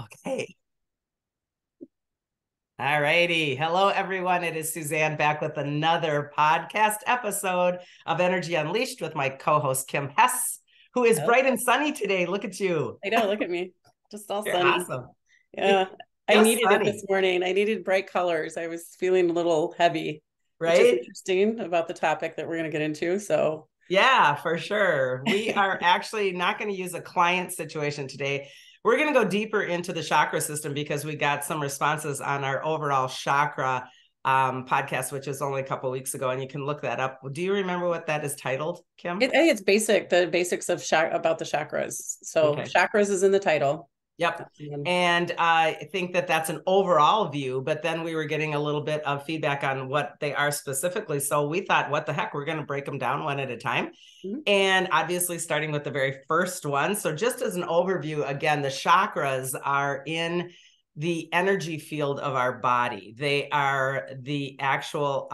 Okay. All righty. Hello, everyone. It is Suzanne back with another podcast episode of Energy Unleashed with my co-host, Kim Hess, who is Oh, bright and sunny today. Look at you. I know. Look at me. Just all You're sunny. awesome. Yeah. I Just needed it sunny, this morning. I needed bright colors. I was feeling a little heavy, which is right? interesting about the topic that we're going to get into. So, Yeah, for sure. We are actually not going to use a client situation today. We're going to go deeper into the chakra system because we got some responses on our overall chakra podcast, which was only a couple of weeks ago, and you can look that up. Do you remember what that is titled, Kim? I think it's basic, the basics of about the chakras. So, Okay. chakras is in the title. Yep. And And I think that that's an overall view, but then we were getting a little bit of feedback on what they are specifically. So we thought, what the heck, we're going to break them down one at a time. Mhm. And obviously, starting with the very first one. So, just as an overview, again, the chakras are in the energy field of our body, they are the actual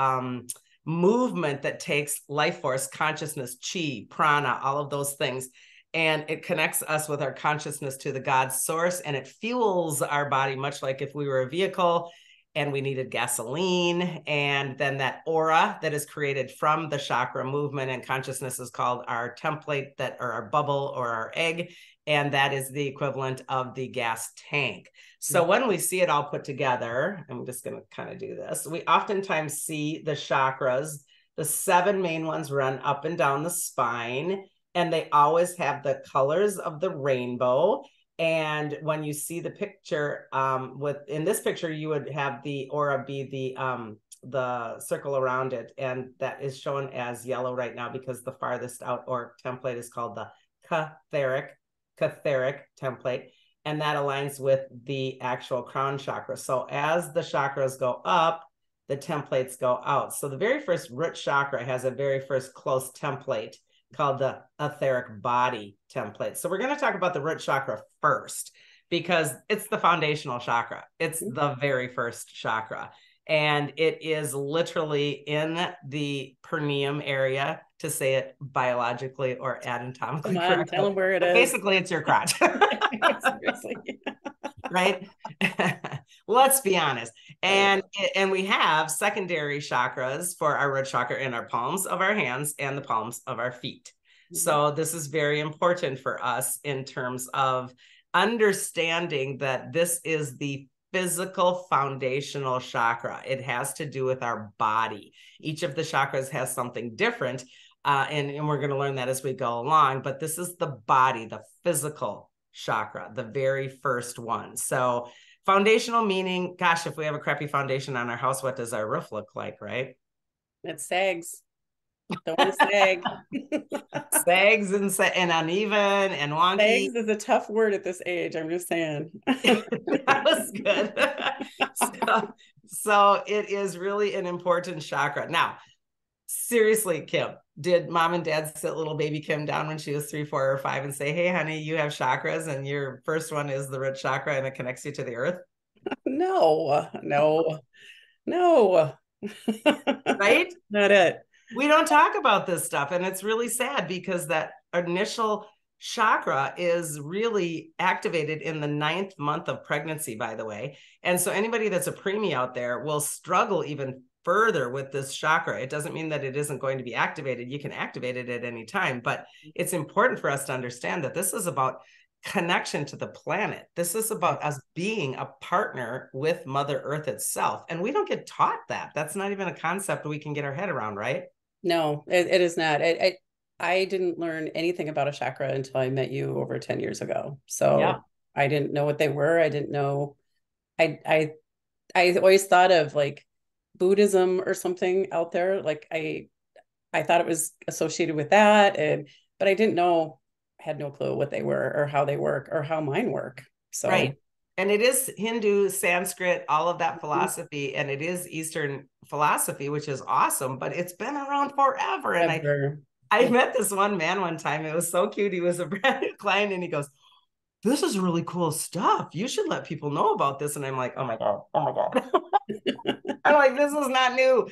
movement that takes life force, consciousness, chi, prana, all of those things. And it connects us with our consciousness to the God source, and it fuels our body, much like if we were a vehicle and we needed gasoline. And then that aura that is created from the chakra movement and consciousness is called our template, that or our bubble or our egg. And that is the equivalent of the gas tank. So when we see it all put together, I'm just going to kind of do this. We oftentimes see the chakras, the seven main ones run up and down the spine, and they always have the colors of the rainbow. And when you see the picture, in this picture, you would have the aura be the circle around it, and that is shown as yellow right now because the farthest out or template is called the Catheric template, and that aligns with the actual crown chakra. So as the chakras go up, the templates go out. So the very first root chakra has a very first close template called the etheric body template. So we're going to talk about the root chakra first because it's the foundational chakra. It's the very first chakra. And it is literally in the perineum area, to say it biologically or anatomically Come on, tell correctly. them where it But is. basically, it's your crotch. Seriously. Right? Let's be honest. And we have secondary chakras for our root chakra in our palms of our hands and the palms of our feet. So this is very important for us in terms of understanding that this is the physical foundational chakra. It has to do with our body. Each of the chakras has something different. And we're going to learn that as we go along. But this is the body, the physical chakra, the very first one. So foundational meaning, gosh, if we have a crappy foundation on our house, what does our roof look like, right? It sags. Don't want to sag. Sags and uneven and wonky. Sags is a tough word at this age. I'm just saying. That was good. So it is really an important chakra. Now, seriously, Kim, did mom and dad sit little baby Kim down when she was 3, 4, or 5 and say, hey, honey, you have chakras and your first one is the root chakra and it connects you to the earth? No, no, no. Right? Not it. We don't talk about this stuff. And it's really sad because that initial chakra is really activated in the 9th month of pregnancy, by the way. And so anybody that's a preemie out there will struggle even further with this chakra. It doesn't mean that it isn't going to be activated. You can activate it at any time, but it's important for us to understand that this is about connection to the planet. This is about us being a partner with Mother Earth itself. And we don't get taught that. That's not even a concept we can get our head around, right? No, it is not. I didn't learn anything about a chakra until I met you over 10 years ago. Yeah. So I didn't know what they were. I didn't know. I always thought of like Buddhism or something out there. Like I thought it was associated with that, but I didn't know. I had no clue what they were or how they work or how mine work. So Right. And it is Hindu, Sanskrit, all of that philosophy, and it is Eastern philosophy, which is awesome, but it's been around forever. And ever. I met this one man one time. It was so cute. He was a brand new client and he goes, this is really cool stuff. You should let people know about this. And I'm like, oh my God, oh my God. I'm like, this is not new.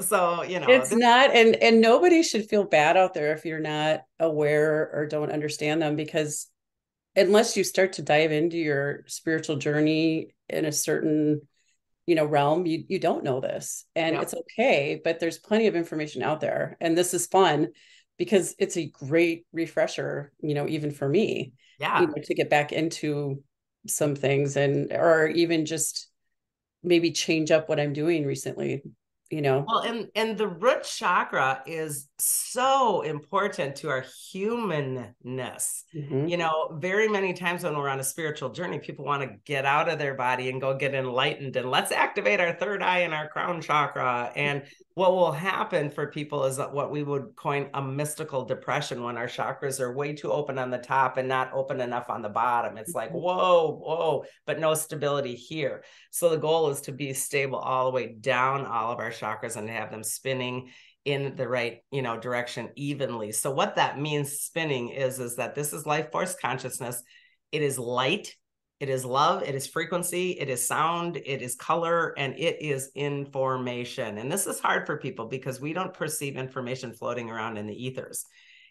So, It's not, and nobody should feel bad out there if you're not aware or don't understand them, because unless you start to dive into your spiritual journey in a certain, realm, you don't know this, and Yep. it's okay, but there's plenty of information out there, and this is fun because it's a great refresher, even for me, Yeah. to get back into some things, and or even just maybe change up what I'm doing recently, you know. Well, and the root chakra is so important to our humanness. Mm-hmm. Very many times when we're on a spiritual journey, people want to get out of their body and go get enlightened, and let's activate our third eye and our crown chakra. And what will happen for people is what we would coin a mystical depression, when our chakras are way too open on the top and not open enough on the bottom. It's like, whoa, whoa, but no stability here. So the goal is to be stable all the way down all of our chakras and have them spinning in the right, direction evenly. So what that means, spinning, is that this is life force consciousness. It is light, it is love, it is frequency, it is sound, it is color, and it is information. And this is hard for people because we don't perceive information floating around in the ethers.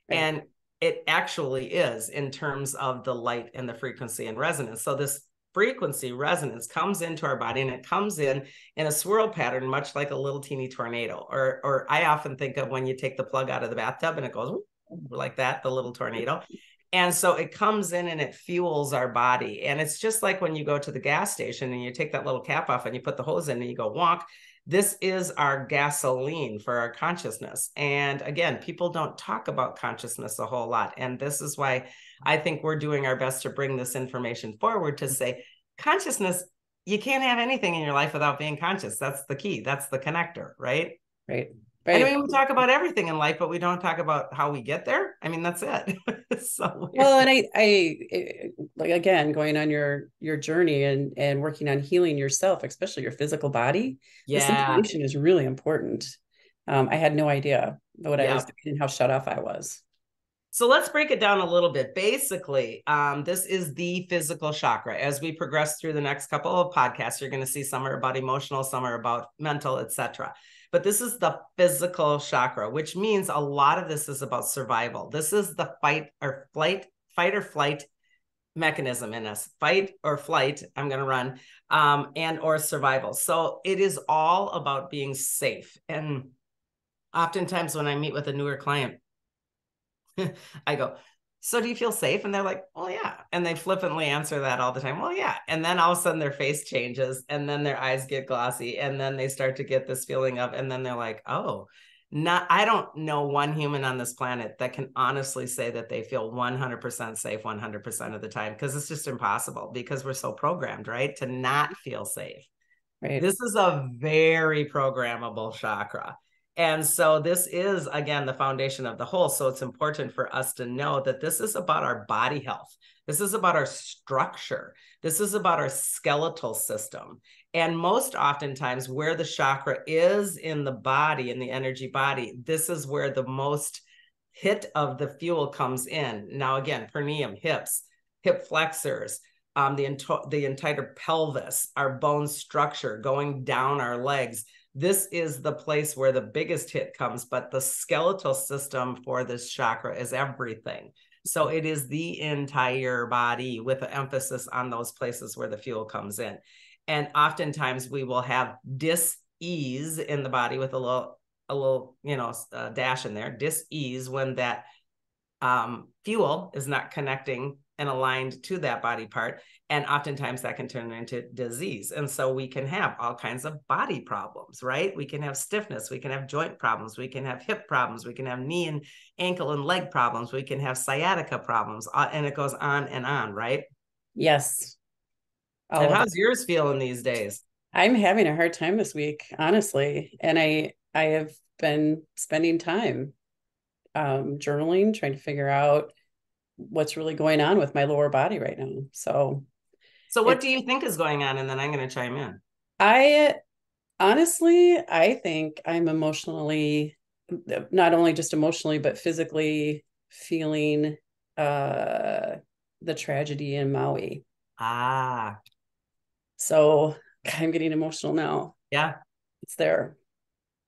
Right. And it actually is, in terms of the light and the frequency and resonance. So this frequency resonance comes into our body, and it comes in a swirl pattern, much like a little teeny tornado. Or I often think of when you take the plug out of the bathtub and it goes like that, the little tornado. And so it comes in and it fuels our body. And it's just like when you go to the gas station and you take that little cap off and you put the hose in and you go wonk. This is our gasoline for our consciousness. And again, people don't talk about consciousness a whole lot. And this is why I think we're doing our best to bring this information forward, to say consciousness, you can't have anything in your life without being conscious. That's the key. That's the connector, right? Right. And I Right. mean, we talk about everything in life, but we don't talk about how we get there. I mean, that's it. So Well, and like, again, going on your journey and working on healing yourself, especially your physical body, this yeah. information is really important. I had no idea what I was Yeah. doing and how shut off I was. So let's break it down a little bit. Basically, this is the physical chakra. As we progress through the next couple of podcasts, you're going to see some are about emotional, some are about mental, etc. But this is the physical chakra, which means a lot of this is about survival. This is the fight or flight mechanism in us. Fight or flight, I'm going to run, and or survival. So it is all about being safe. And oftentimes when I meet with a newer client, I go, so do you feel safe? And they're like, well, yeah. And they flippantly answer that all the time. Well, yeah. And then all of a sudden their face changes, and then their eyes get glossy, and then they start to get this feeling of, and then they're like, oh, I don't know one human on this planet that can honestly say that they feel 100% safe 100% of the time, because it's just impossible, because we're so programmed, right, to not feel safe. Right. This is a very programmable chakra. And so this is, again, the foundation of the whole. So it's important for us to know that this is about our body health. This is about our structure. This is about our skeletal system. And most oftentimes, where the chakra is in the body, in the energy body, this is where the most hit of the fuel comes in. Now, again, perineum, hips, hip flexors, the entire pelvis, our bone structure, going down our legs. This is the place where the biggest hit comes, but the skeletal system for this chakra is everything. So it is the entire body, with an emphasis on those places where the fuel comes in. And oftentimes we will have dis-ease in the body with a little dash in there, dis-ease, when that fuel is not connecting and aligned to that body part. And oftentimes that can turn into disease. And so we can have all kinds of body problems, right? We can have stiffness, we can have joint problems, we can have hip problems, we can have knee and ankle and leg problems, we can have sciatica problems, and it goes on, right? Yes. And All of it. how's yours feeling these days? I'm having a hard time this week, honestly. And I have been spending time journaling, trying to figure out what's really going on with my lower body right now. So what do you think is going on? And then I'm going to chime in. I honestly, I think I'm emotionally, not only just emotionally, but physically feeling the tragedy in Maui. Ah, So I'm getting emotional now. yeah. It's there.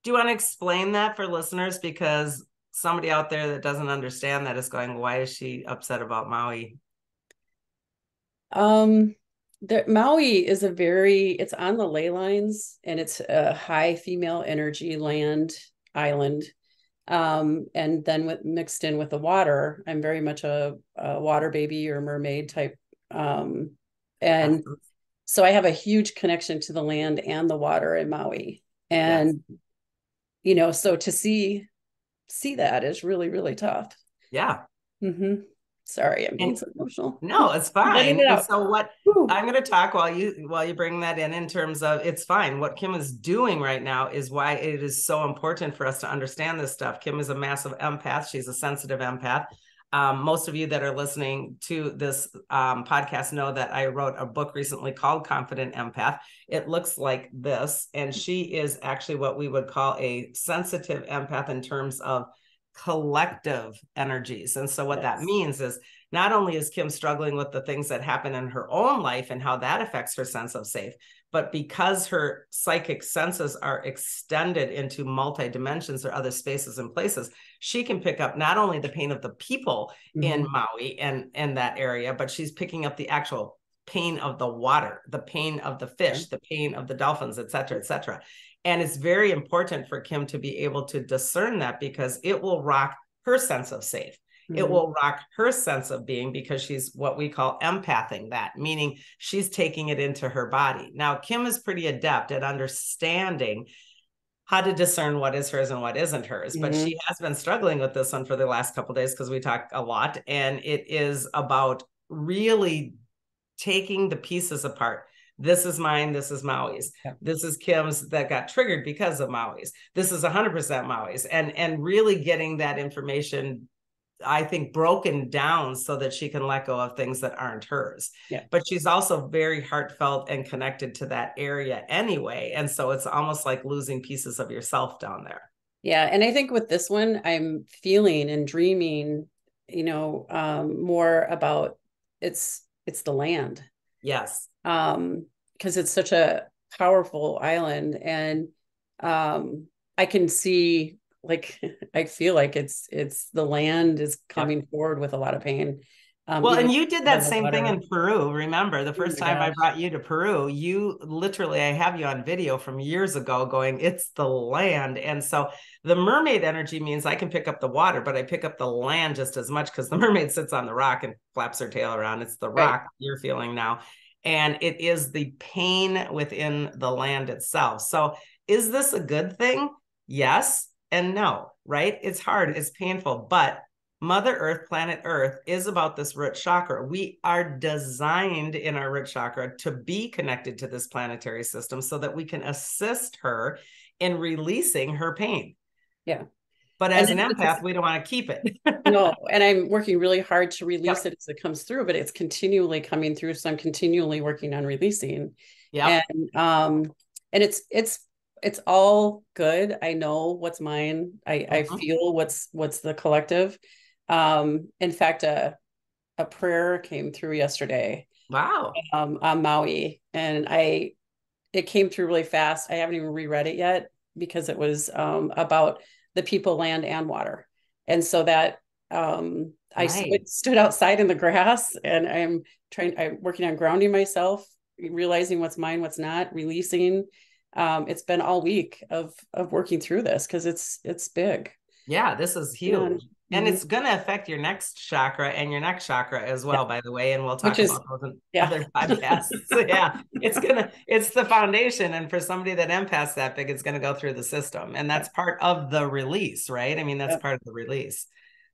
Do you want to explain that for listeners? Because somebody out there that doesn't understand that is going, why is she upset about Maui? Um, Maui is it's on the ley lines, and it's a high female energy island. And then mixed in with the water, I'm very much a water baby or mermaid type. And so I have a huge connection to the land and the water in Maui. Yes. And, so to see that is really, really tough. Yeah. Mm-hmm. Sorry, I'm being And so emotional. no, it's Letting fine. it And out. so what Whew. I'm going to talk while you bring that in terms of it's fine. What Kim is doing right now is why it is so important for us to understand this stuff. Kim is a massive empath. She's a sensitive empath. Most of you that are listening to this podcast know that I wrote a book recently called Confident Empath. It looks like this, and she is actually what we would call a sensitive empath in terms of collective energies. And so what that Yes. means is not only is Kim struggling with the things that happen in her own life and how that affects her sense of safe, but because her psychic senses are extended into multi dimensions or other spaces and places, she can pick up not only the pain of the people in Maui and that area, but she's picking up the actual pain of the water, the pain of the fish, the pain of the dolphins, et cetera, et cetera. And it's very important for Kim to be able to discern that, because it will rock her sense of safe. It will rock her sense of being, because she's what we call empathing that, meaning she's taking it into her body. Now, Kim is pretty adept at understanding how to discern what is hers and what isn't hers. But she has been struggling with this one for the last couple of days because we talk a lot. And it is about really taking the pieces apart. This is mine. This is Maui's. Yeah. This is Kim's that got triggered because of Maui's. This is 100% Maui's. And really getting that information, I think, broken down so that she can let go of things that aren't hers. Yeah. But she's also very heartfelt and connected to that area anyway. And so it's almost like losing pieces of yourself down there. Yeah. And I think with this one, I'm feeling and dreaming, more about it's the land. Yes. Because it's such a powerful island. And I can see, like, I feel like it's the land is coming forward with a lot of pain. Well, and you did that same thing in Peru. Remember the first time I brought you to Peru, you literally, I have you on video from years ago going, it's the land. And so the mermaid energy means I can pick up the water, but I pick up the land just as much, because the mermaid sits on the rock and flaps her tail around. It's the rock you're feeling now. And it is the pain within the land itself. So is this a good thing? Yes and no, right? It's hard, it's painful, but Mother Earth, planet Earth, is about this root chakra. We are designed in our root chakra to be connected to this planetary system so that we can assist her in releasing her pain. Yeah. But as an empath, we don't want to keep it. No, and I'm working really hard to release it as it comes through, but it's continually coming through. So I'm continually working on releasing. Yeah. And it's all good. I know what's mine. I feel what's the collective. In fact, a prayer came through yesterday. Wow. On Maui, and it came through really fast. I haven't even reread it yet because it was about the people, land, and water. And so that I stood outside in the grass, and I'm working on grounding myself, realizing what's mine, what's not, releasing. It's been all week of working through this because it's big. Yeah, this is huge. And it's going to affect your next chakra and your next chakra as well, by the way. And we'll talk about those in other podcasts. So yeah, it's the foundation. And for somebody that empaths that big, it's going to go through the system. And that's part of the release, right? I mean, that's part of the release.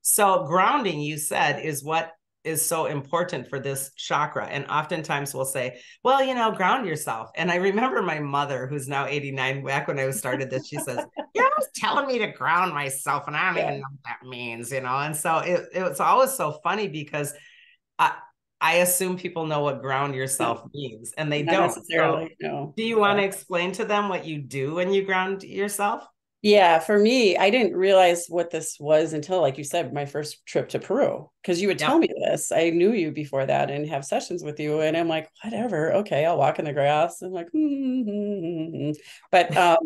So grounding, you said, is what is so important for this chakra. And oftentimes we'll say, well, ground yourself. And I remember my mother, who's now 89, back when I started this, she says, you're always telling me to ground myself, and I don't even know what that means, And so it was always so funny because I assume people know what ground yourself means, and they don't. Necessarily, no. Do you want to explain to them what you do when you ground yourself? Yeah, for me, I didn't realize what this was until, like you said, my first trip to Peru, because you would tell me this. I knew you before that and have sessions with you, and I'm like, whatever, okay, I'll walk in the grass. I'm like, But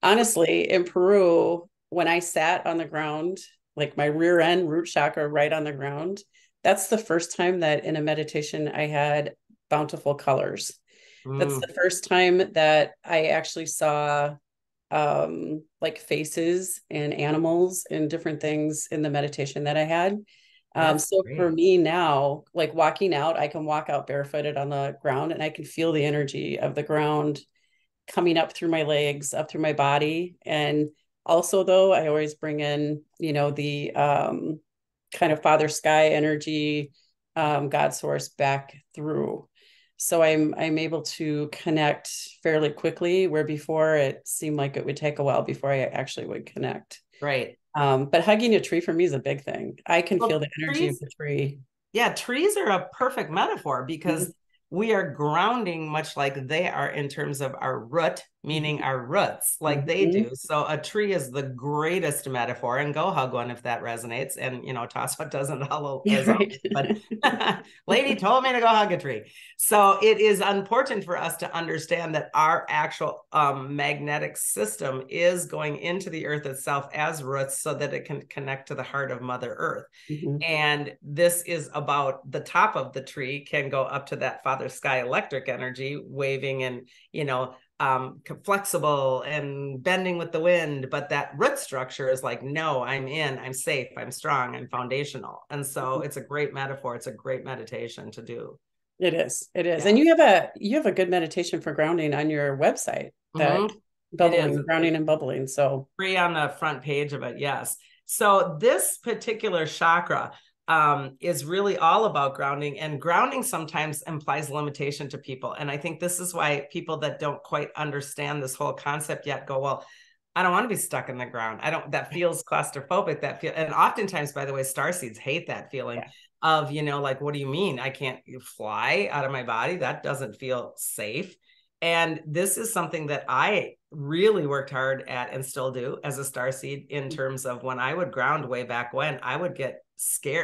honestly, in Peru, when I sat on the ground, like my rear end root chakra right on the ground, that's the first time that in a meditation I had bountiful colors. That's Mm, the first time that I actually saw like faces and animals and different things in the meditation that I had. that's So for great. me now, like walking out, I can walk out barefooted on the ground and I can feel the energy of the ground coming up through my legs, up through my body. And also though, I always bring in, the kind of Father Sky energy, God source back through. So I'm able to connect fairly quickly, where before it seemed like it would take a while before I actually would connect. Right. But hugging a tree for me is a big thing. I can feel Well, the energy of trees, the tree. yeah, trees are a perfect metaphor Mhm. because we are grounding much like they are in terms of our root, meaning our roots, like they Mhm. do. So a tree is the greatest metaphor, and go hug one if that resonates. And toss what doesn't hollow Yeah, as right. always. But lady told me to go hug a tree. So it is important for us to understand that our actual magnetic system is going into the earth itself as roots so that it can connect to the heart of Mother Earth. Mhm. And this is about the top of the tree can go up to that Father Sky electric energy, waving and, flexible and bending with the wind. But that root structure is like, no, I'm in, I'm safe, I'm strong, I'm foundational. And so it's a great metaphor. It's a great meditation to do. It is. It is. And Yeah. you have a good meditation for grounding on your website, that Mm-hmm. It is. bubbling, grounding and bubbling. So Free on the front page of it. Yes. So this particular chakra is really all about grounding, and grounding sometimes implies limitation to people. And I think this is why people that don't quite understand this whole concept yet go, well, I don't want to be stuck in the ground. I don't, that feels claustrophobic. And oftentimes, by the way, starseeds hate that feeling yeah. of, like, what do you mean? I can't fly out of my body. That doesn't feel safe. And this is something that I really worked hard at and still do as a starseed, in terms of when I would ground way back when, I would get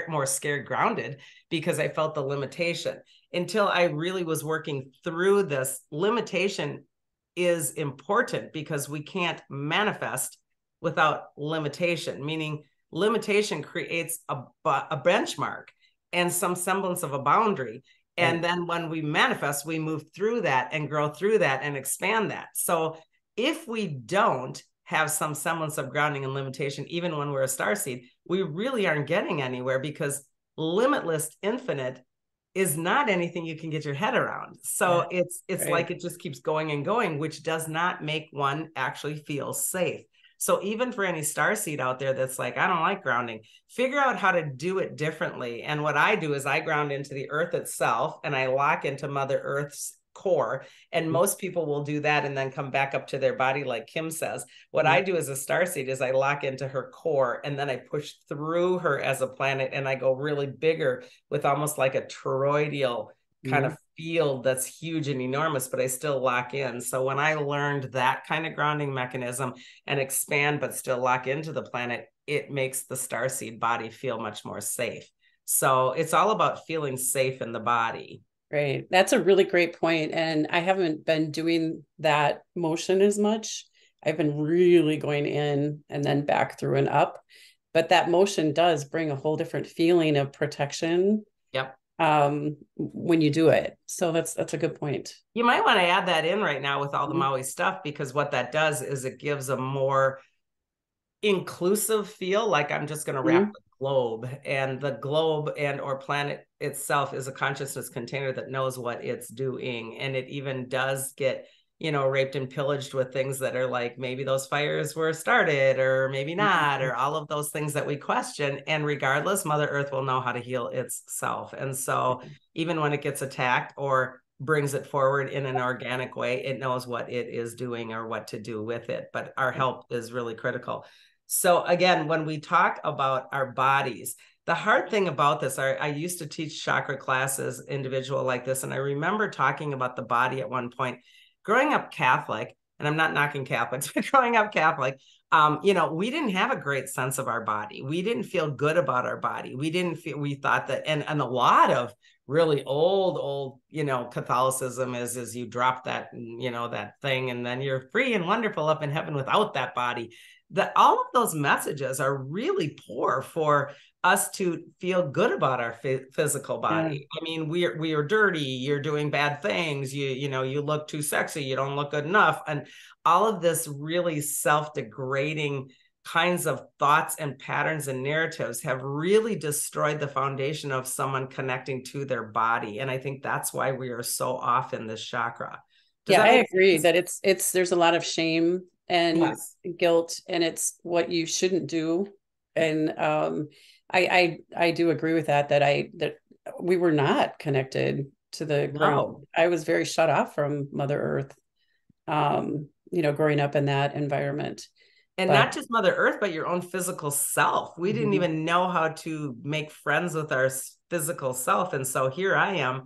more scared grounded because I felt the limitation until I really was working through this. Limitation is important because we can't manifest without limitation, meaning limitation creates a benchmark and some semblance of a boundary. Right. And then when we manifest, we move through that and grow through that and expand that. So if we don't have some semblance of grounding and limitation, even when we're a starseed, we really aren't getting anywhere, because limitless infinite is not anything you can get your head around. Yeah. So it's Right. like it just keeps going and going, which does not make one actually feel safe. So even for any starseed out there that's like, I don't like grounding, figure out how to do it differently. And what I do is I ground into the earth itself and I lock into Mother Earth's core. And most people will do that and then come back up to their body, like Kim says. What I do as a starseed is I lock into her core and then I push through her as a planet, and I go really bigger with almost like a toroidal kind Mhm. of field that's huge and enormous, but I still lock in. So when I learned that kind of grounding mechanism and expand but still lock into the planet, it makes the starseed body feel much more safe. So it's all about feeling safe in the body. Right. That's a really great point. And I haven't been doing that motion as much. I've been really going in and then back through and up. But that motion does bring a whole different feeling of protection Yep. when you do it. So that's a good point. You might want to add that in right now with all the Mhm. Maui stuff, because what that does is it gives a more inclusive feel, like I'm just going to wrap Mhm. the globe, and the globe and or planet itself is a consciousness container that knows what it's doing. And it even does get raped and pillaged with things that are like, maybe those fires were started or maybe not, or all of those things that we question. And regardless, Mother Earth will know how to heal itself. And so even when it gets attacked or brings it forward in an organic way, it knows what it is doing or what to do with it. But our help is really critical. So again, when we talk about our bodies, the hard thing about this, I used to teach chakra classes individual like this, and I remember talking about the body at one point. Growing up Catholic, and I'm not knocking Catholics, but growing up Catholic, we didn't have a great sense of our body. We didn't feel good about our body. We thought that, and a lot of really old, Catholicism is you drop that, that thing, and then you're free and wonderful up in heaven without that body. That all of those messages are really poor for us to feel good about our physical body. Yeah. I mean, we are dirty. You're doing bad things. You look too sexy. You don't look good enough. And all of this really self-degrading kinds of thoughts and patterns and narratives have really destroyed the foundation of someone connecting to their body. And I think that's why we are so off in this chakra. I agree that it's there's a lot of shame and guilt, and it's what you shouldn't do. And I do agree with that we were not connected to the ground. I was very shut off from Mother Earth, growing up in that environment. And not just Mother Earth, but your own physical self. We didn't even know how to make friends with our physical self. And so here I am,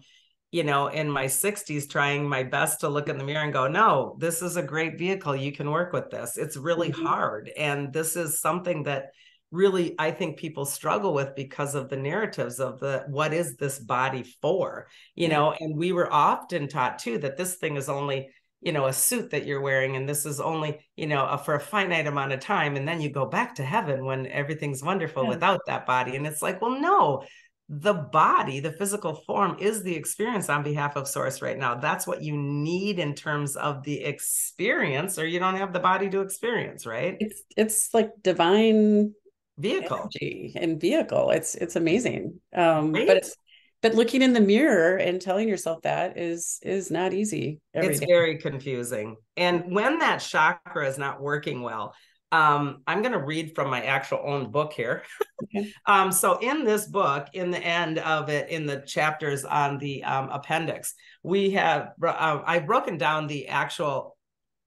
in my 60s, trying my best to look in the mirror and go, no, this is a great vehicle. You can work with this. It's really hard. And this is something that really, I think people struggle with because of the narratives of what is this body for, and we were often taught too, that this thing is only, a suit that you're wearing. And this is only, for a finite amount of time. And then you go back to heaven when everything's wonderful without that body. And it's like, well, no, the body, the physical form is the experience on behalf of Source right now. That's what you need in terms of the experience, or you don't have the body to experience, right? It's like divine vehicle and vehicle. It's amazing. Right? But looking in the mirror and telling yourself that is not easy. It's very confusing. And when that chakra is not working well, I'm going to read from my actual own book here. Okay. So in this book, in the end of it, in the chapters on the appendix, we have, I've broken down the actual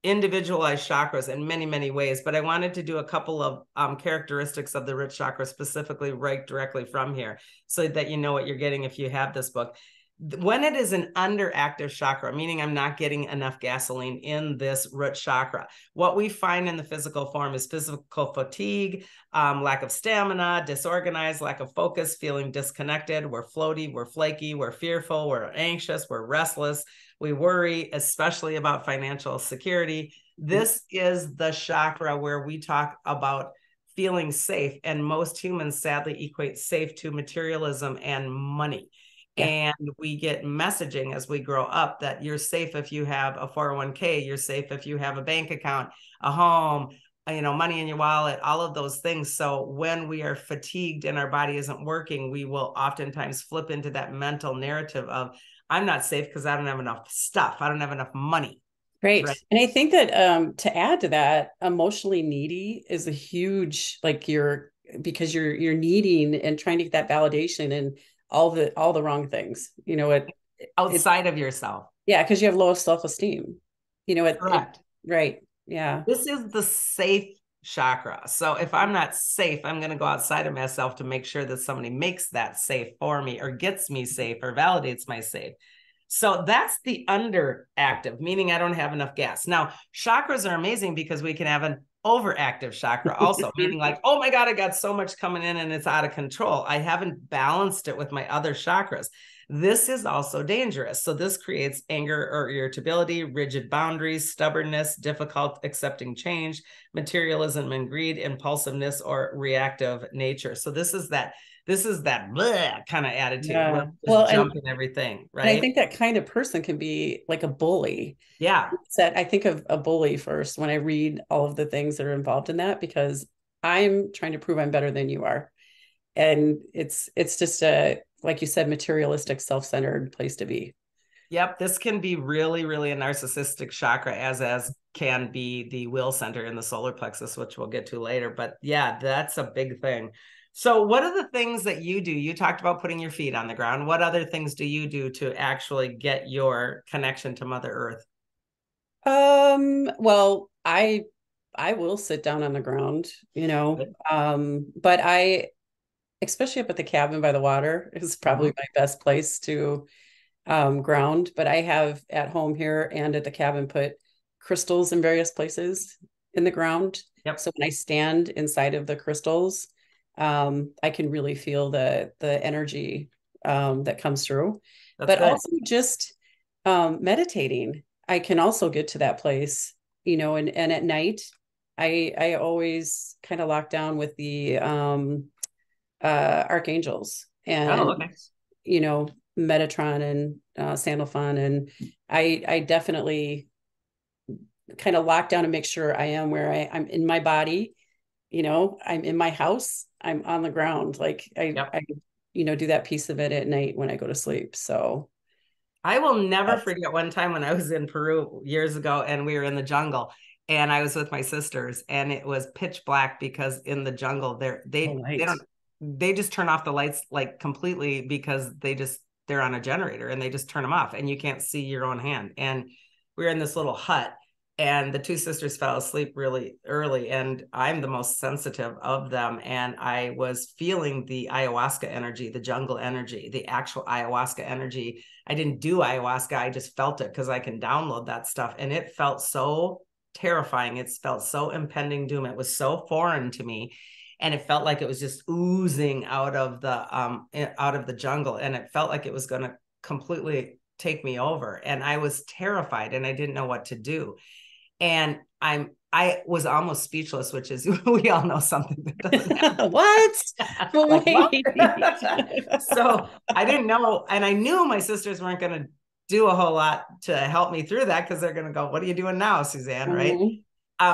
individualized chakras in many, many ways, but I wanted to do a couple of characteristics of the root chakra specifically right directly from here so that you know what you're getting if you have this book. When it is an underactive chakra, meaning I'm not getting enough gasoline in this root chakra, what we find in the physical form is physical fatigue, lack of stamina, disorganized, lack of focus, feeling disconnected. We're floaty, we're flaky, we're fearful, we're anxious, we're restless. We worry, especially about financial security. This is the chakra where we talk about feeling safe. And most humans sadly equate safe to materialism and money. Yeah. And we get messaging as we grow up that you're safe if you have a 401k, you're safe if you have a bank account, a home, money in your wallet, all of those things. So when we are fatigued and our body isn't working, we will oftentimes flip into that mental narrative of, I'm not safe because I don't have enough stuff. I don't have enough money. Right. And I think that to add to that, emotionally needy is a huge, because you're needing and trying to get that validation and all the wrong things, outside of yourself. Yeah. Because you have low self-esteem, Correct. Right. Yeah. This is the safe chakra. So if I'm not safe, I'm going to go outside of myself to make sure that somebody makes that safe for me or gets me safe or validates my safe. So that's the underactive, meaning I don't have enough gas. Now, chakras are amazing because we can have an overactive chakra also, meaning like, oh my God, I got so much coming in and it's out of control. I haven't balanced it with my other chakras. This is also dangerous. So this creates anger or irritability, rigid boundaries, stubbornness, difficult accepting change, materialism and greed, impulsiveness, or reactive nature. So this is that bleh kind of attitude. Yeah. Well, jumping everything, right? And I think that kind of person can be like a bully. Yeah. I think of a bully first when I read all of the things that are involved in that, because I'm trying to prove I'm better than you are. And it's just like you said, materialistic, self-centered place to be. Yep. This can be really, really a narcissistic chakra, as can be the will center in the solar plexus, which we'll get to later. But yeah, that's a big thing. So what are the things that you do? You talked about putting your feet on the ground. What other things do you do to actually get your connection to Mother Earth? Well, I will sit down on the ground, but especially up at the cabin by the water is probably my best place to ground. But I have at home here and at the cabin put crystals in various places in the ground. Yep. So when I stand inside of the crystals, I can really feel the energy that comes through. That's But good. also just meditating, I can also get to that place, and at night, I always kind of lock down with the archangels Oh, and okay. Metatron and Sandalphon, and I definitely kind of lock down and make sure I am where I'm in my body. I'm in my house. I'm on the ground. Like Yep. I do that piece of it at night when I go to sleep. So I will never that's forget one time when I was in Peru years ago and we were in the jungle and I was with my sisters and it was pitch black because in the jungle the they light. don't they just turn off the lights like completely because they're on a generator and they just turn them off and you can't see your own hand. And we were in this little hut and the two sisters fell asleep really early and I'm the most sensitive of them and I was feeling the ayahuasca energy, the jungle energy, the actual ayahuasca energy. I didn't do ayahuasca, I just felt it because I can download that stuff and it felt so terrifying. It felt so impending doom. It was so foreign to me and it felt like it was just oozing out of the jungle and it felt like it was going to completely take me over and I was terrified and I didn't know what to do and I was almost speechless, which is we all know something that doesn't happen. What? But Like what? wait. So I didn't know, and I knew my sisters weren't going to do a whole lot to help me through that because they're going to go, "What are you doing now, Suzanne?" Right? Mhm.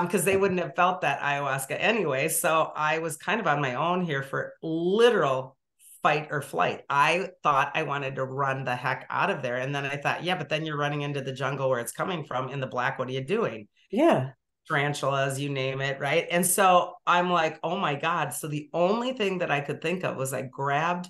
Because they wouldn't have felt that ayahuasca anyway. So I was kind of on my own here for literal fight or flight. I thought I wanted to run the heck out of there, and then I thought, yeah, but then you're running into the jungle where it's coming from in the black. What are you doing? Yeah. Tarantulas, you name it, right? And so I'm like, oh my God. So the only thing that I could think of was I grabbed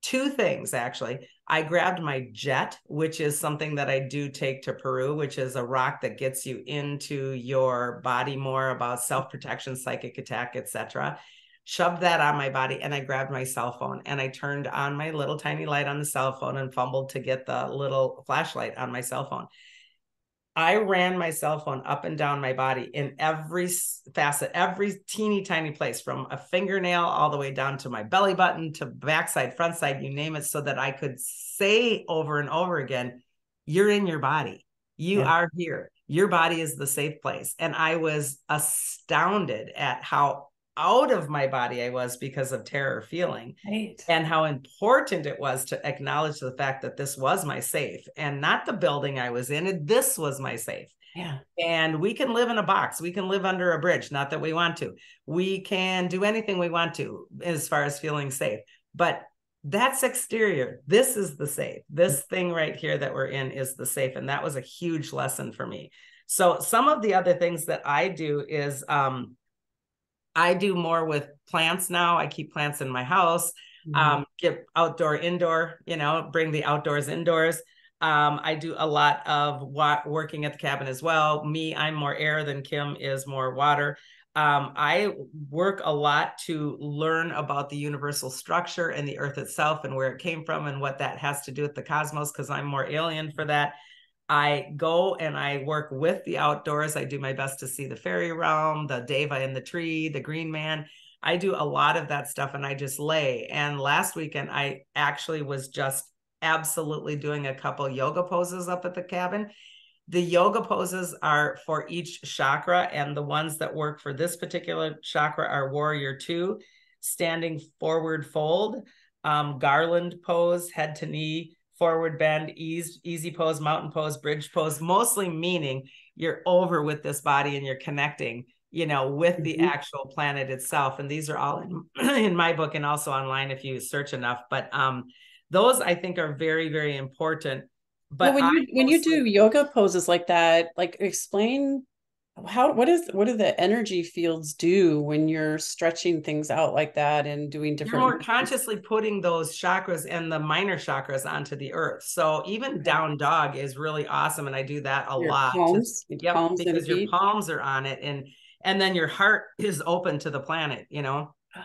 two things actually. I grabbed my jet, which is something that I do take to Peru, which is a rock that gets you into your body more about self-protection, psychic attack, etc. Shoved that on my body and I grabbed my cell phone and I turned on my little tiny light on the cell phone and fumbled to get the little flashlight on my cell phone. I ran my cell phone up and down my body in every facet, every teeny tiny place, from a fingernail all the way down to my belly button to backside, front side, you name it, so that I could say over and over again, you're in your body. You Yeah. are here. Your body is the safe place. And I was astounded at how out of my body I was because of terror feeling Right. and how important it was to acknowledge the fact that this was my safe and not the building I was in. This was my safe. Yeah. And we can live in a box. We can live under a bridge, not that we want to. We can do anything we want to as far as feeling safe. But that's exterior. This is the safe. This thing right here that we're in is the safe. And that was a huge lesson for me. So some of the other things that I do is I do more with plants now. I keep plants in my house, get outdoor, indoor, bring the outdoors indoors. I do a lot of working at the cabin as well. Me, I'm more air than Kim is more water. I work a lot to learn about the universal structure and the earth itself and where it came from and what that has to do with the cosmos, because I'm more alien for that. I go and I work with the outdoors. I do my best to see the fairy realm, the deva in the tree, the green man. I do a lot of that stuff and I just lay. And last weekend, I actually was just absolutely doing a couple yoga poses up at the cabin. The yoga poses are for each chakra, and the ones that work for this particular chakra are Warrior Two, standing forward fold, garland pose, head to knee, forward bend, easy pose, mountain pose, bridge pose, mostly meaning you're over with this body and you're connecting, with the actual planet itself. And these are all in my book and also online if you search enough. But those I think are very, very important. Well, But when you do yoga poses like that, like explain what do the energy fields do when you're stretching things out like that and doing you're different more movements? consciously putting those chakras and the minor chakras onto the earth. So even Okay. down dog is really awesome. And I do that a Your lot. Yep, palms and because your feet. palms are on it and then your heart is open to the planet,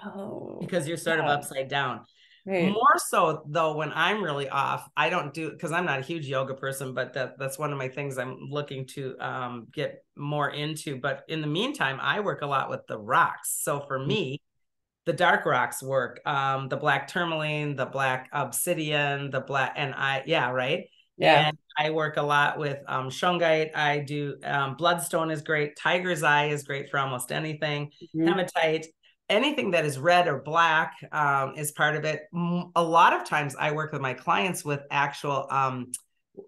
Oh, because you're sort of yeah. upside down. Right. More so though, when I'm really off, I don't do, because I'm not a huge yoga person, but that's one of my things I'm looking to get more into. But in the meantime, I work a lot with the rocks. So for me, the dark rocks work, the black tourmaline, the black obsidian, the black, and yeah, right. Yeah. And I work a lot with shungite. I do bloodstone is great. Tiger's eye is great for almost anything. Mhm. Hematite, anything that is red or black is part of it. A lot of times I work with my clients with actual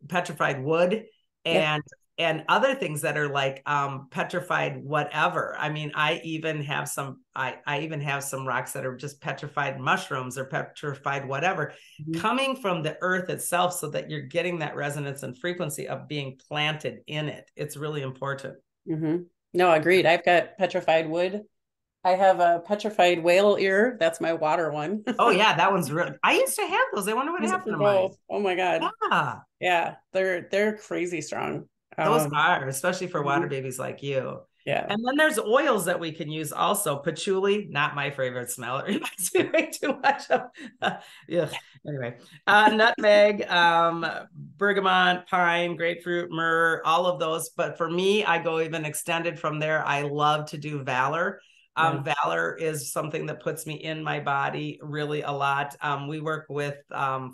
petrified wood Yep. and other things that are like petrified whatever. I mean, I even have some rocks that are just petrified mushrooms or petrified whatever, Mhm. coming from the earth itself, so that you're getting that resonance and frequency of being planted in it. It's really important. Mhm. No, agreed. I've got petrified wood. I have a petrified whale ear. That's my water one. Oh yeah, that one's real. I used to have those. I wonder what Use it happened for to mine. both. Oh my God. Yeah, Yeah, they're crazy strong. those are, especially for water Mhm. babies like you. Yeah. And then there's oils that we can use also. Patchouli, not my favorite smell. It reminds me way too much of, yeah. Anyway, nutmeg, bergamot, pine, grapefruit, myrrh, all of those. But for me, I go even extended from there. I love to do Valor. Yeah. Valor is something that puts me in my body really a lot. We work with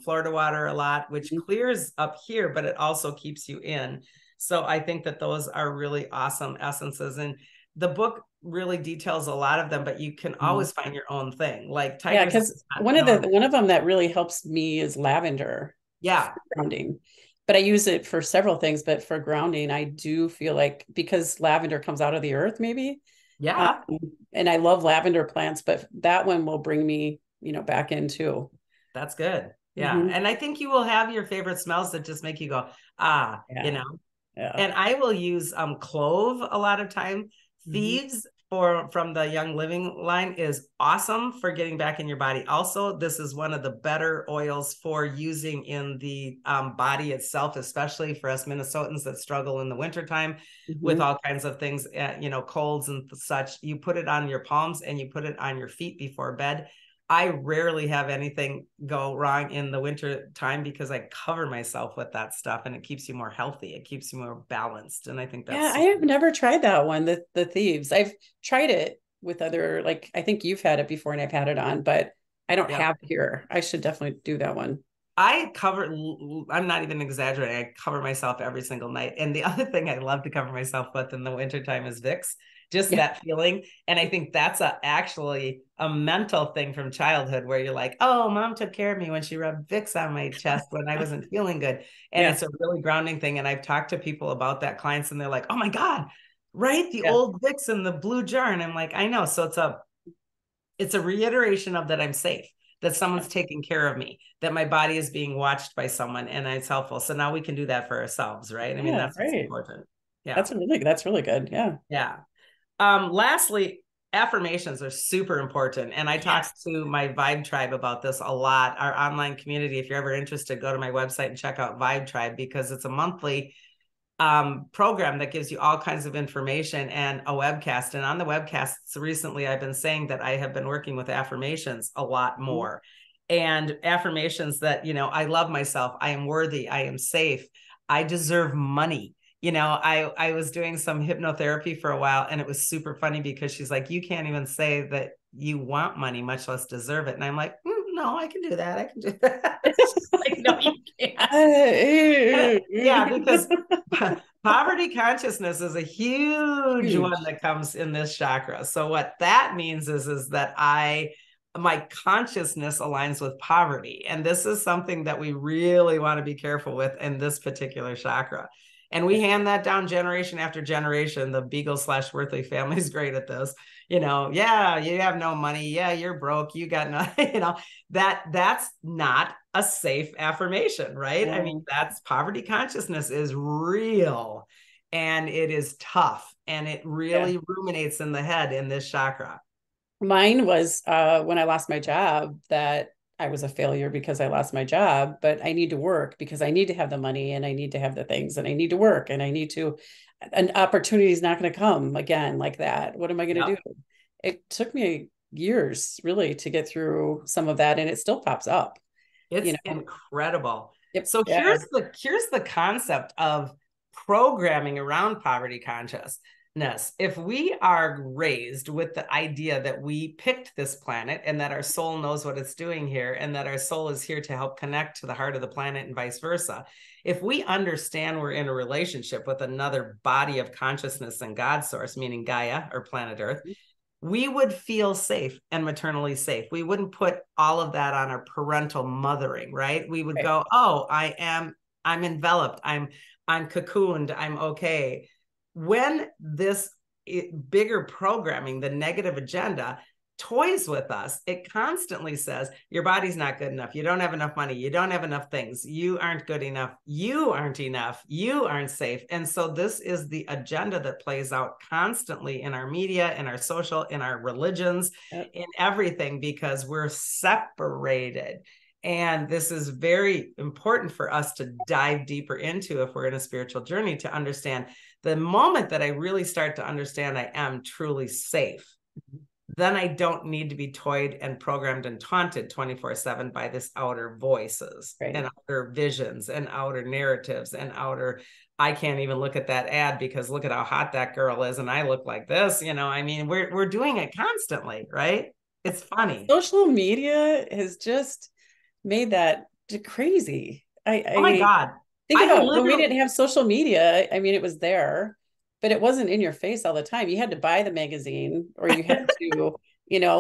Florida water a lot, which Mhm. clears up here, but it also keeps you in. So I think that those are really awesome essences. And the book really details a lot of them, but you can Mhm. always find your own thing. Like Yeah, Tiger's because not known. one of them that really helps me is lavender for Yeah. grounding. But I use it for several things, but for grounding, I do feel like because lavender comes out of the earth, maybe. Um, Yeah. and I love lavender plants, but that one will bring me, back in too. That's good. Yeah. Hmm. And I think you will have your favorite smells that just make you go, ah, Yeah. Yeah. And I will use clove a lot of time. Hmm. Thieves for from the Young Living line is awesome for getting back in your body. Also, this is one of the better oils for using in the body itself, especially for us Minnesotans that struggle in the wintertime with Hmm. all kinds of things, colds and such. You put it on your palms and you put it on your feet before bed. I rarely have anything go wrong in the winter time because I cover myself with that stuff and it keeps you more healthy. It keeps you more balanced. And I think Yeah, that's I super. have never tried that one, the thieves. I've tried it with other, like I think you've had it before and I've had it on, but I don't Yeah. have it here. I should definitely do that one. I'm not even exaggerating. I cover myself every single night. And the other thing I love to cover myself with in the wintertime is Vicks, just Yeah. that feeling. And I think that's actually a mental thing from childhood where you're like, oh, mom took care of me when she rubbed Vicks on my chest when I wasn't feeling good. And Yeah. it's a really grounding thing. And I've talked to people about that, clients, and they're like, oh my God, right? The Yeah. old Vicks in the blue jar. And I'm like, I know. So it's a reiteration of that I'm safe, that someone's taking care of me, that my body is being watched by someone, and it's helpful. So now we can do that for ourselves, right? I mean, Yeah, that's what's right. important. Yeah. That's really good. Yeah. Yeah. Lastly, affirmations are super important. And I talk Yes. to my Vibe Tribe about this a lot. Our online community, if you're ever interested, go to my website and check out Vibe Tribe, because it's a monthly program that gives you all kinds of information and a webcast. And on the webcasts recently, I've been saying that I have been working with affirmations a lot Mhm. more. And affirmations that, I love myself, I am worthy, I am safe, I deserve money. I was doing some hypnotherapy for a while, and it was super funny because she's like, you can't even say that you want money, much less deserve it. And I'm like, no, I can do that. I can do that. Like, no, you can't. Yeah, because poverty consciousness is a huge one Huge. that comes in this chakra. So what that means is that my consciousness aligns with poverty. And this is something that we really want to be careful with in this particular chakra. And we hand that down generation after generation. The Beagle/Worthley family is great at this. Yeah, you have no money. Yeah, you're broke. You got no, that's not a safe affirmation, right? I mean, No. that's poverty consciousness is real and it is tough and it Yeah. really ruminates in the head in this chakra. Mine was when I lost my job, that I was a failure because I lost my job, but I need to work because I need to have the money and I need to have the things and I need to work and an opportunity is not going to come again like that. What am I going to do? Yep. It took me years really to get through some of that, and it still pops up, you It's know. incredible. Yep. So Yeah. here's the concept of programming around poverty consciousness. If we are raised with the idea that we picked this planet and that our soul knows what it's doing here and that our soul is here to help connect to the heart of the planet and vice versa, if we understand we're in a relationship with another body of consciousness and God source, meaning Gaia or planet Earth, we would feel safe and maternally safe. We wouldn't put all of that on our parental mothering, right? We would Right. go, oh, I'm enveloped. I'm cocooned. I'm okay. When this bigger programming, the negative agenda, toys with us, it constantly says your body's not good enough, you don't have enough money, you don't have enough things, you aren't good enough, you aren't enough, you aren't safe. And so this is the agenda that plays out constantly in our media, in our social, in our religions, Yep. in everything, because we're separated. And this is very important for us to dive deeper into if we're in a spiritual journey, to understand the moment that I really start to understand I am truly safe, then I don't need to be toyed and programmed and taunted 24/7 by this outer voices, Right. and outer visions and outer narratives and outer, I can't even look at that ad because look at how hot that girl is and I look like this. I mean, we're doing it constantly, right? It's funny. Social media has just made that crazy. Oh my I God. think I about when we literally, didn't have social media. I mean, it was there, but it wasn't in your face all the time. You had to buy the magazine, or you had to,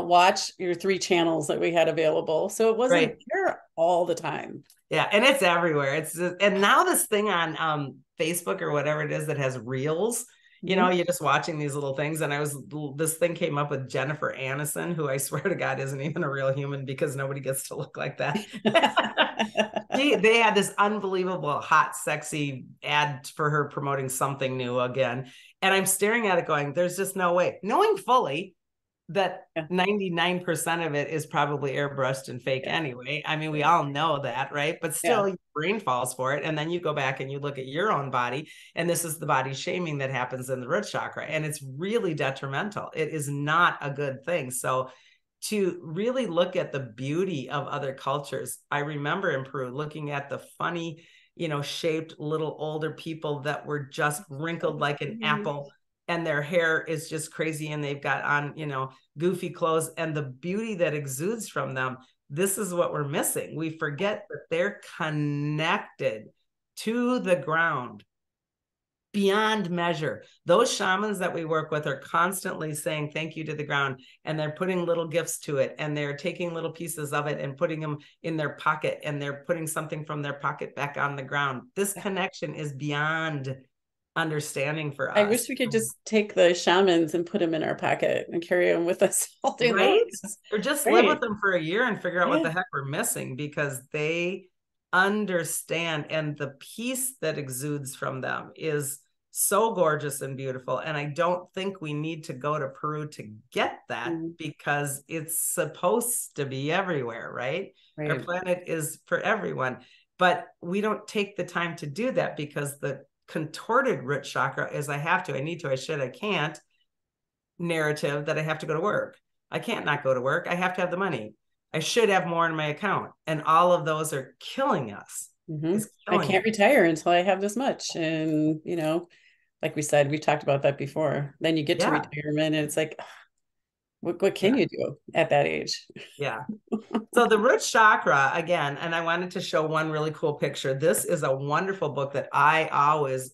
watch your 3 channels that we had available. So it wasn't right. there all the time. Yeah, and it's everywhere. And now this thing on Facebook or whatever it is that has reels, you're just watching these little things. And this thing came up with Jennifer Aniston, who I swear to God isn't even a real human because nobody gets to look like that. They had this unbelievable, hot, sexy ad for her promoting something new again. And I'm staring at it going, there's just no way, knowing fully that 99% of it is probably airbrushed and fake anyway. I mean, we all know that, right? But still, your brain falls for it. And then you go back and you look at your own body. And this is the body shaming that happens in the root chakra. And it's really detrimental. It is not a good thing. So to really look at the beauty of other cultures, I remember in Peru looking at the funny, shaped little older people that were just wrinkled like an apple, and their hair is just crazy, and they've got on, goofy clothes, and the beauty that exudes from them. This is what we're missing. We forget that they're connected to the ground beyond measure. Those shamans that we work with are constantly saying thank you to the ground, and they're putting little gifts to it, and they're taking little pieces of it and putting them in their pocket, and they're putting something from their pocket back on the ground. This connection is beyond understanding for us. I wish we could just take the shamans and put them in our pocket and carry them with us all day long. Or just live with them for a year and figure out what the heck we're missing, because they understand, and the peace that exudes from them is so gorgeous and beautiful. And I don't think we need to go to Peru to get that, because it's supposed to be everywhere, right? Our planet is for everyone, but we don't take the time to do that because the contorted root chakra is I need to, I should, I can't narrative that I have to go to work. I can't not go to work. I have to have the money. I should have more in my account. And all of those are killing us. I can't retire until I have this much. And, like we said, we talked about that before. Then you get to retirement and it's like, what can you do at that age? Yeah. So the root chakra, again, and I wanted to show one really cool picture. This is a wonderful book that I always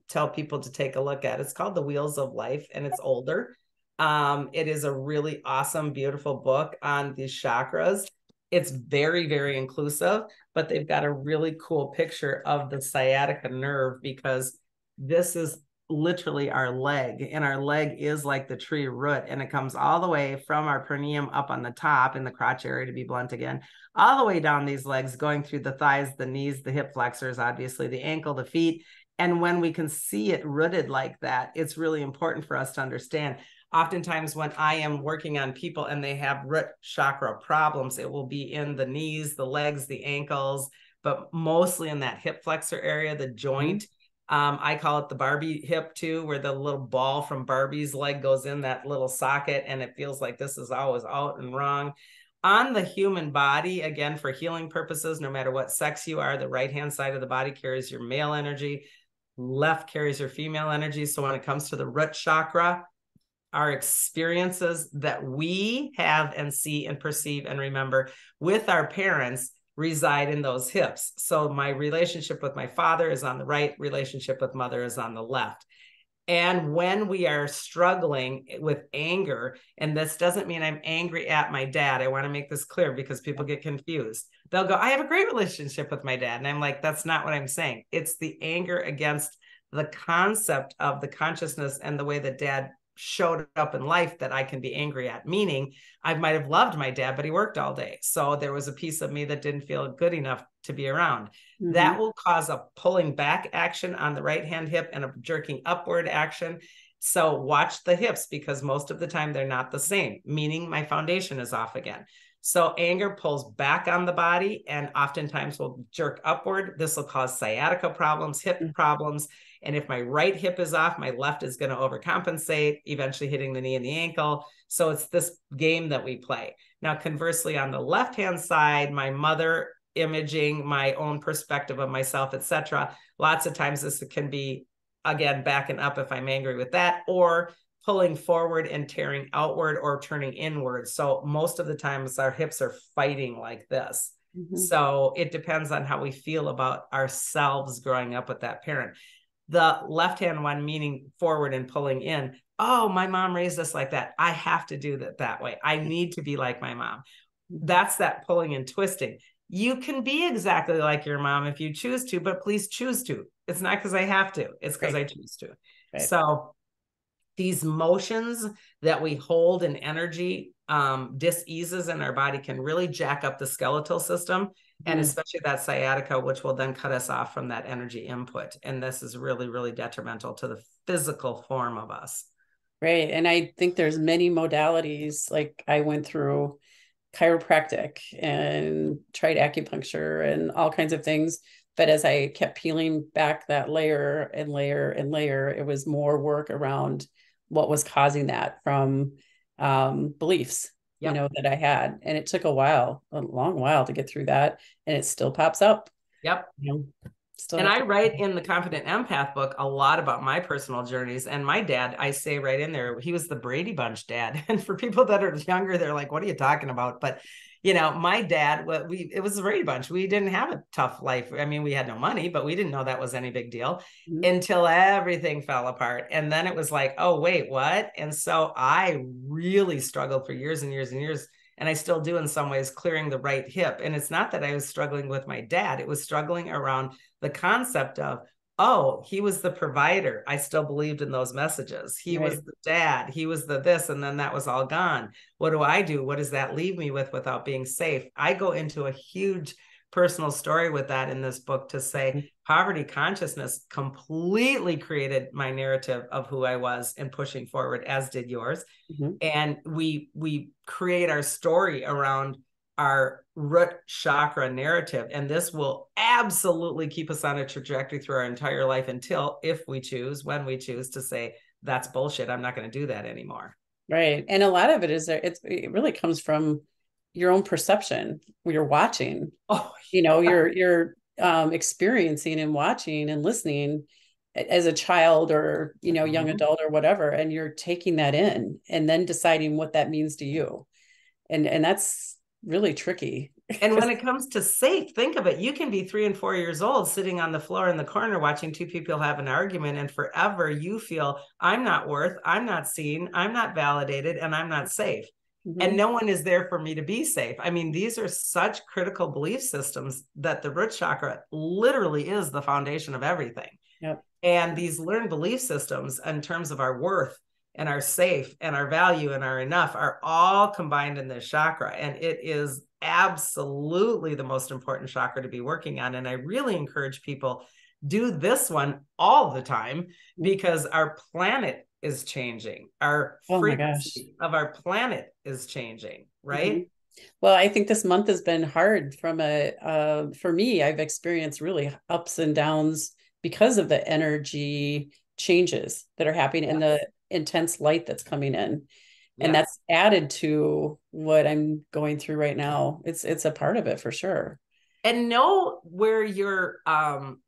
tell people to take a look at. It's called The Wheels of Life, and it's older. It is a really awesome, beautiful book on these chakras. It's very, very inclusive, but they've got a really cool picture of the sciatica nerve, because this is literally our leg, and our leg is like the tree root, and it comes all the way from our perineum up on the top in the crotch area, to be blunt again, all the way down these legs, going through the thighs, the knees, the hip flexors, obviously the ankle, the feet. And when we can see it rooted like that, it's really important for us to understand. Oftentimes when I am working on people and they have root chakra problems, it will be in the knees, the legs, the ankles, but mostly in that hip flexor area, the joint. I call it the Barbie hip too, where the little ball from Barbie's leg goes in that little socket and it feels like this is always out and wrong. On the human body, again, for healing purposes, no matter what sex you are, the right-hand side of the body carries your male energy, left carries your female energy. So when it comes to the root chakra, our experiences that we have and see and perceive and remember with our parents reside in those hips. So my relationship with my father is on the right, relationship with mother is on the left. And when we are struggling with anger, and this doesn't mean I'm angry at my dad. I want to make this clear because people get confused. They'll go, I have a great relationship with my dad. And I'm like, that's not what I'm saying. It's the anger against the concept of the consciousness and the way that dad showed up in life that I can be angry at, meaning I might have loved my dad, but he worked all day. So there was a piece of me that didn't feel good enough to be around. Mm-hmm. That will cause a pulling back action on the right hand hip and a jerking upward action. So watch the hips because most of the time they're not the same, meaning my foundation is off again. So anger pulls back on the body and oftentimes will jerk upward. This will cause sciatica problems, hip problems. And if my right hip is off, my left is going to overcompensate, eventually hitting the knee and the ankle. So it's this game that we play. Now, conversely, on the left-hand side, my mother imaging, my own perspective of myself, etc. Lots of times this can be, again, backing up if I'm angry with that, or pulling forward and tearing outward or turning inward. So most of the times our hips are fighting like this. Mm-hmm. So it depends on how we feel about ourselves growing up with that parent. The left-hand one, meaning forward and pulling in. Oh, my mom raised us like that. I have to do that way. I need to be like my mom. That's that pulling and twisting. You can be exactly like your mom if you choose to, but please choose to. It's not because I have to. It's because I choose to. Right. So these motions that we hold in energy, dis-eases in our body can really jack up the skeletal system, and especially that sciatica, which will then cut us off from that energy input. And this is really, really detrimental to the physical form of us. Right. And I think there's many modalities. Like I went through chiropractic and tried acupuncture and all kinds of things. But as I kept peeling back that layer and layer and layer, it was more work around what was causing that from beliefs, that I had. And it took a long while to get through that. And it still pops up. Yep. And I write in the Confident Empath book a lot about my personal journeys. And my dad, I say right in there, he was the Brady Bunch dad. And for people that are younger, they're like, what are you talking about? But my dad, it was the Brady Bunch. We didn't have a tough life. I mean, we had no money, but we didn't know that was any big deal until everything fell apart. And then it was like, oh, wait, what? And so I really struggled for years and years and years. And I still do in some ways, clearing the right hip. And it's not that I was struggling with my dad. It was struggling around the concept of, oh, he was the provider. I still believed in those messages. He was the dad. He was the this, and then that was all gone. What do I do? What does that leave me with without being safe? I go into a huge personal story with that in this book to say poverty consciousness completely created my narrative of who I was and pushing forward, as did yours. And we create our story around our root chakra narrative. And this will absolutely keep us on a trajectory through our entire life until, if we choose, when we choose to say, that's bullshit, I'm not going to do that anymore. Right. And a lot of it is, it really comes from your own perception when you're watching. You're experiencing and watching and listening as a child or, young adult or whatever, and you're taking that in and then deciding what that means to you. And that's really tricky. And when it comes to safe, think of it. You can be 3 and 4 years old sitting on the floor in the corner watching two people have an argument, and forever you feel, I'm not worth, I'm not seen, I'm not validated, and I'm not safe. And no one is there for me to be safe. I mean, these are such critical belief systems that the root chakra literally is the foundation of everything. Yep. And these learned belief systems in terms of our worth and our safe and our value and our enough are all combined in this chakra. And it is absolutely the most important chakra to be working on. And I really encourage people do this one all the time because our planet is changing. Our frequency of our planet is changing, right? Well, I think this month has been hard for me. I've experienced really ups and downs because of the energy changes that are happening and the intense light that's coming in. And that's added to what I'm going through right now. It's a part of it for sure. And know where your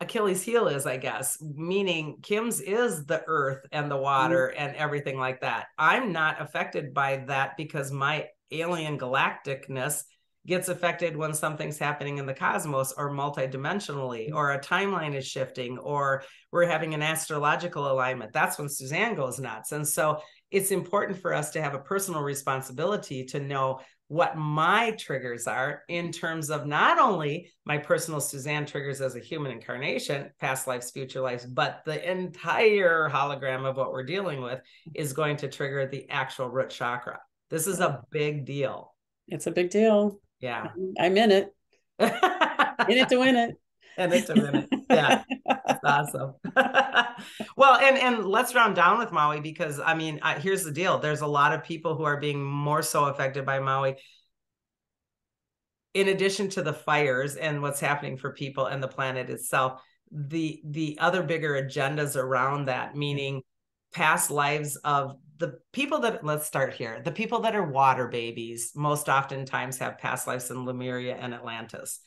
Achilles heel is, I guess, meaning Kim's is the earth and the water and everything like that. I'm not affected by that because my alien galacticness gets affected when something's happening in the cosmos or multidimensionally, or a timeline is shifting, or we're having an astrological alignment. That's when Suzanne goes nuts. And so it's important for us to have a personal responsibility to know what my triggers are in terms of not only my personal Suzanne triggers as a human incarnation, past lives, future lives, but the entire hologram of what we're dealing with is going to trigger the actual root chakra. This is a big deal. It's a big deal. Yeah. I'm in it. In it to win it. In it to win it. Yeah. That's awesome. Well, and let's round down with Maui, because I mean, here's the deal. There's a lot of people who are being more so affected by Maui. In addition to the fires and what's happening for people and the planet itself, the other bigger agendas around that, meaning past lives of the people that, let's start here, the people that are water babies most oftentimes have past lives in Lemuria and Atlantis.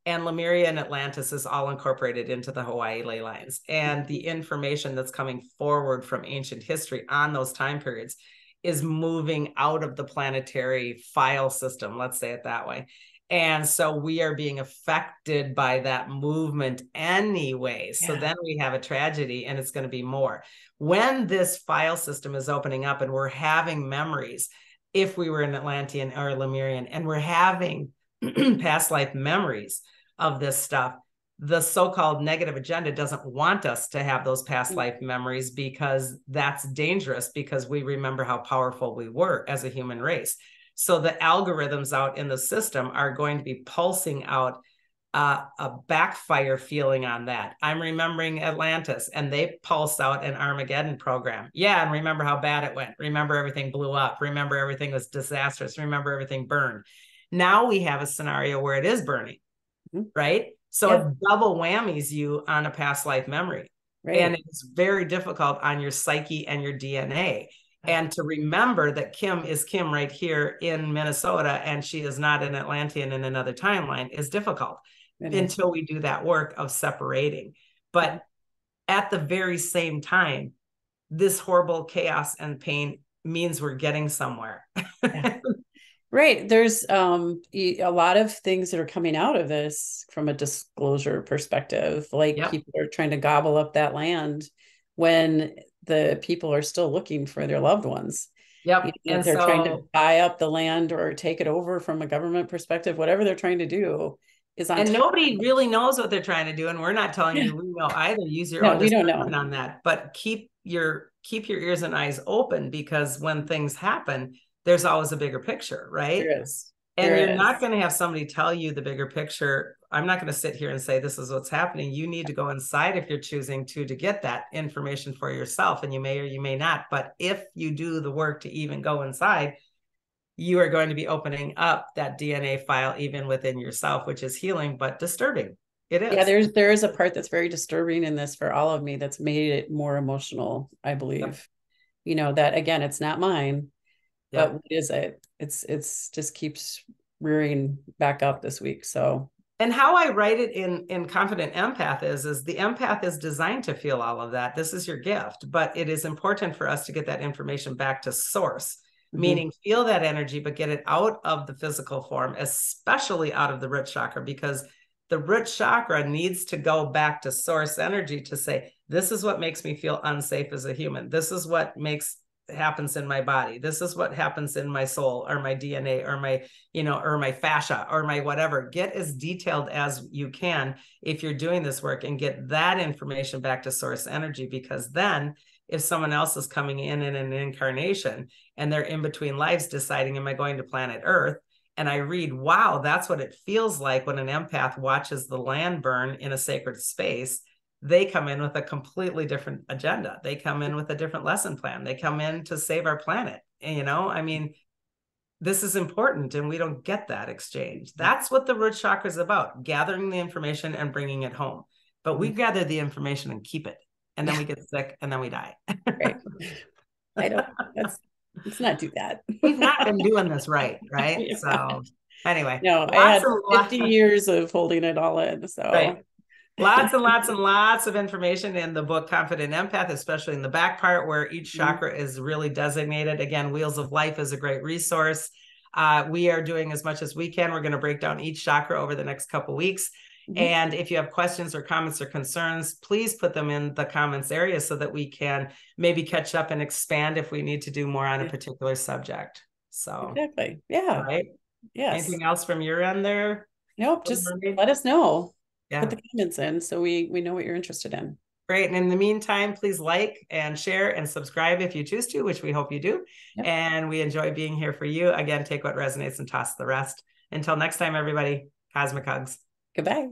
And Lemuria and Atlantis is all incorporated into the Hawaii ley lines. And the information that's coming forward from ancient history on those time periods is moving out of the planetary file system, let's say it that way. And so we are being affected by that movement anyway. So then we have a tragedy, and it's going to be more. When this file system is opening up and we're having memories, if we were an Atlantean or a Lemurian, and we're having past life memories of this stuff, the so-called negative agenda doesn't want us to have those past life memories, because that's dangerous, because we remember how powerful we were as a human race. So the algorithms out in the system are going to be pulsing out a backfire feeling on that. I'm remembering Atlantis, and they pulsed out an Armageddon program. Yeah, and remember how bad it went. Remember everything blew up. Remember everything was disastrous. Remember everything burned. Now we have a scenario where it is burning, right? So it double whammies you on a past life memory. Right. And it's very difficult on your psyche and your DNA. And to remember that Kim is Kim right here in Minnesota, and she is not an Atlantean in another timeline, is difficult until we do that work of separating. But at the very same time, this horrible chaos and pain means we're getting somewhere. Right. There's a lot of things that are coming out of this from a disclosure perspective, like people are trying to gobble up that land when the people are still looking for their loved ones. Yep. And they're trying to buy up the land or take it over from a government perspective. Whatever they're trying to do is on. And nobody really knows what they're trying to do. And we're not telling you we know either. Use your own discernment on that. But keep your ears and eyes open, because when things happen, there's always a bigger picture, right? There is. And you're not going to have somebody tell you the bigger picture. I'm not going to sit here and say, this is what's happening. You need to go inside if you're choosing to get that information for yourself. And you may or you may not. But if you do the work to even go inside, you are going to be opening up that DNA file even within yourself, which is healing, but disturbing. It is. Yeah, there is a part that's very disturbing in this for all of me that's made it more emotional, I believe. Yep. That, again, it's not mine. But what is it? It's just keeps rearing back up this week. So, and how I write it in Confident Empath is the empath is designed to feel all of that. This is your gift, but it is important for us to get that information back to source, meaning feel that energy, but get it out of the physical form, especially out of the root chakra, because the root chakra needs to go back to source energy to say, this is what makes me feel unsafe as a human. This is what happens in my body. This is what happens in my soul or my DNA or my, or my fascia or my whatever. Get as detailed as you can if you're doing this work, and get that information back to source energy, because then if someone else is coming in an incarnation and they're in between lives deciding, am I going to planet Earth? And I read, wow, that's what it feels like when an empath watches the land burn in a sacred space. They come in with a completely different agenda. They come in with a different lesson plan. They come in to save our planet. I mean, this is important, and we don't get that exchange. That's what the root chakra is about, gathering the information and bringing it home. but we gather the information and keep it. And then we get sick and then we die. Right. I don't, let's not do that. We've not been doing this right. Yeah. So anyway, No, I had 50 years of holding it all in. So right. Lots and lots and lots of information in the book Confident Empath, especially in the back part where each chakra is really designated. Again, Wheels of Life is a great resource. We are doing as much as we can. We're going to break down each chakra over the next couple of weeks. And if you have questions or comments or concerns, please put them in the comments area so that we can maybe catch up and expand if we need to do more on a particular subject. So exactly. Yeah. Right. Yes. Anything else from your end there? Nope. Just let us know. Yeah. Put the comments in so we know what you're interested in. Great. And in the meantime, please like and share and subscribe if you choose to, which we hope you do. Yep. And we enjoy being here for you. Again, take what resonates and toss the rest. Until next time, everybody, cosmic hugs. Goodbye.